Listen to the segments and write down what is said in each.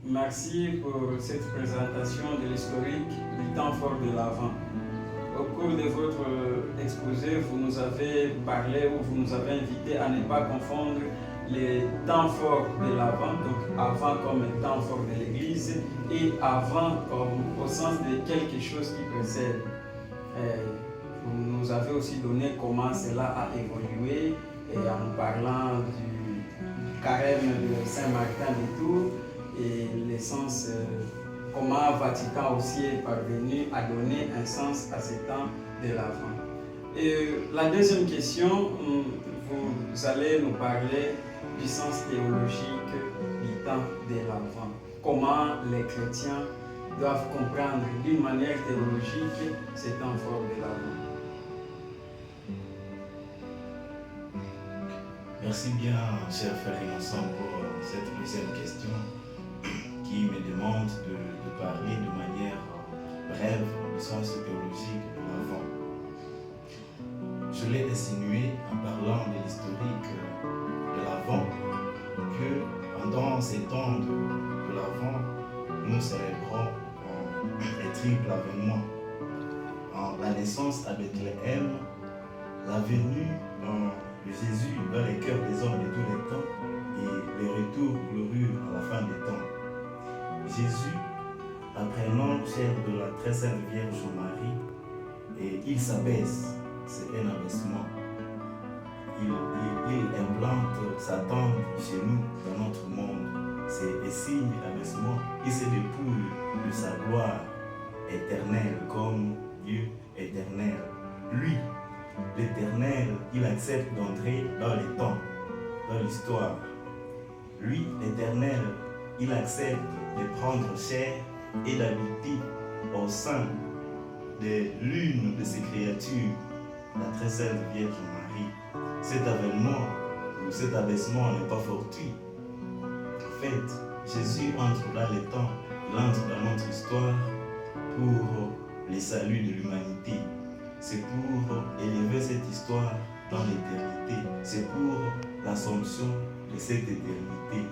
Merci pour cette présentation de l'historique du temps fort de l'Avent. Au cours de votre exposé, vous nous avez parlé ou vous nous avez invité à ne pas confondre les temps forts de l'Avent, donc avant comme temps fort de l'Église et avant comme au sens de quelque chose qui précède. Vous nous avez aussi donné comment cela a évolué et en parlant du carême de Saint-Martin de Tours et l'essence, comment Vatican aussi est parvenu à donner un sens à ce temps de l'Avent. Et la deuxième question, vous allez nous parler du sens théologique du temps de l'Avent. Comment les chrétiens doivent comprendre d'une manière théologique ce temps fort de l'Avent. Merci bien, cher frère Innocent, pour cette deuxième question qui me demande de parler de manière brève du sens théologique de l'Avent. Je l'ai insinué en parlant de l'historique de l'Avent que pendant ces temps de l'Avent, nous célébrons les triples avènements. La naissance à Bethléem, la venue de Jésus dans les cœurs des hommes de tous les temps et le retour glorieux à la fin des temps. Jésus, apprenant chair de la très sainte Vierge Marie, et il s'abaisse, c'est un abaissement. Il implante sa tente chez nous, dans notre monde. C'est un signe d'abaissement. Il se dépouille de sa gloire éternelle comme Dieu éternel. Lui, l'Éternel, il accepte d'entrer dans les temps, dans l'histoire. Lui, l'Éternel, il accepte de prendre chair et d'habiter au sein de l'une de ses créatures, la très sainte Vierge Marie. Cet avènement ou cet abaissement n'est pas fortuit. En fait, Jésus entre dans les temps, il entre dans notre histoire pour le salut de l'humanité. C'est pour élever cette histoire dans l'éternité. C'est pour l'assomption de cette éternité.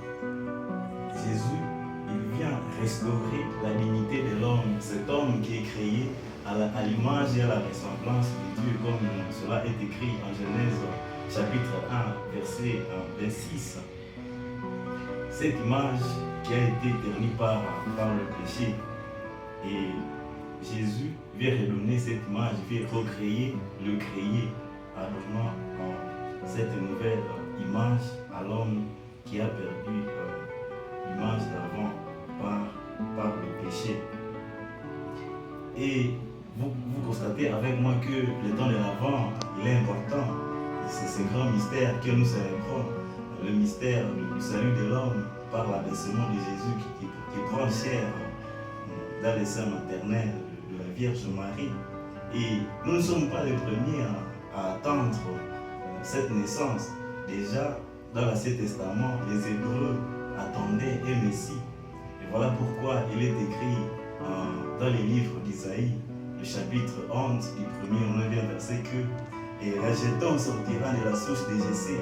Jésus, il vient restaurer la dignité de l'homme, cet homme qui est créé à l'image et à la ressemblance de Dieu, comme cela est écrit en Genèse chapitre 1, verset 26. Cette image qui a été ternie par le péché. Et Jésus vient redonner cette image, vient recréer, le créer, en donnant cette nouvelle image à l'homme qui a perdu l'image d'avant par le péché. Et vous constatez avec moi que le temps de l'Avent, il est important. C'est ce grand mystère que nous célébrons, le mystère du salut de l'homme par l'abaissement de Jésus qui prend chair dans les seins maternels de la Vierge Marie. Et nous ne sommes pas les premiers à attendre cette naissance. Déjà, dans l'Ancien Testament, les Hébreux attendaient un Messie. Et voilà pourquoi il est écrit dans les livres d'Isaïe, le chapitre 11, du 1er au 9e verset, que et Rajeton sortira de la souche de Jessé,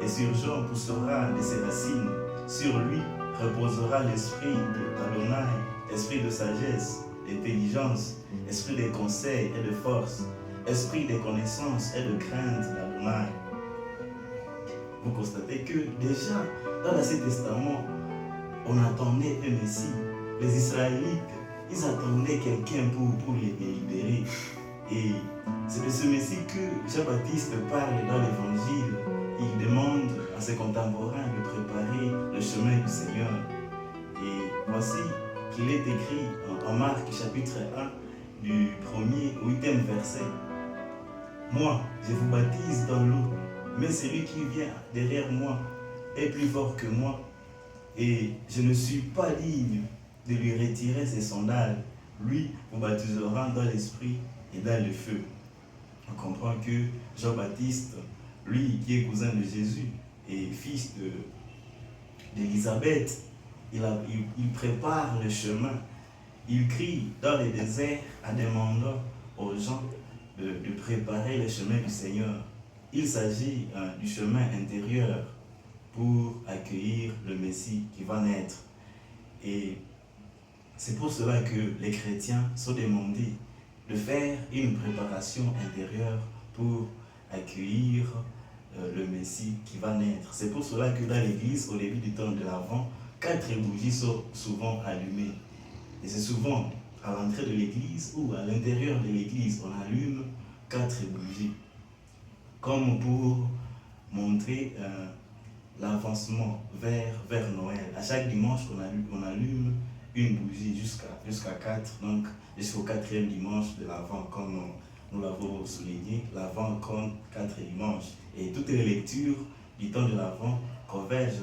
et sur Jean poussera de ses racines. Sur lui reposera l'esprit d'Adonai, esprit de sagesse, d'intelligence, esprit de conseil et de force, esprit de connaissance et de crainte d'Adonai. Vous constatez que déjà, dans l'Ancien Testament, on attendait un Messie. Les Israélites, ils attendaient quelqu'un pour les libérer. Et c'est de ce Messie que Jean-Baptiste parle dans l'Évangile. Il demande à ses contemporains de préparer le chemin du Seigneur. Et voici qu'il est écrit en Marc chapitre 1, du 1er au 8e verset. Moi, je vous baptise dans l'eau, mais celui qui vient derrière moi est plus fort que moi, et je ne suis pas digne de lui retirer ses sandales. Lui vous baptisera dans l'esprit et dans le feu. On comprend que Jean-Baptiste, lui qui est cousin de Jésus et fils d'Élisabeth, il prépare le chemin. Il crie dans les déserts en demandant aux gens de préparer le chemin du Seigneur. Il s'agit du chemin intérieur pour accueillir le Messie qui va naître. Et c'est pour cela que les chrétiens sont demandés de faire une préparation intérieure pour accueillir le Messie qui va naître. C'est pour cela que dans l'église, au début du temps de l'Avent, 4 bougies sont souvent allumées. Et c'est souvent à l'entrée de l'église ou à l'intérieur de l'église, on allume 4 bougies. Comme pour montrer l'avancement vers Noël. À chaque dimanche, on allume une bougie jusqu'à 4, donc jusqu'au 4e dimanche de l'Avent, comme nous l'avons souligné. L'Avent compte 4 dimanches. Et toutes les lectures du temps de l'Avent convergent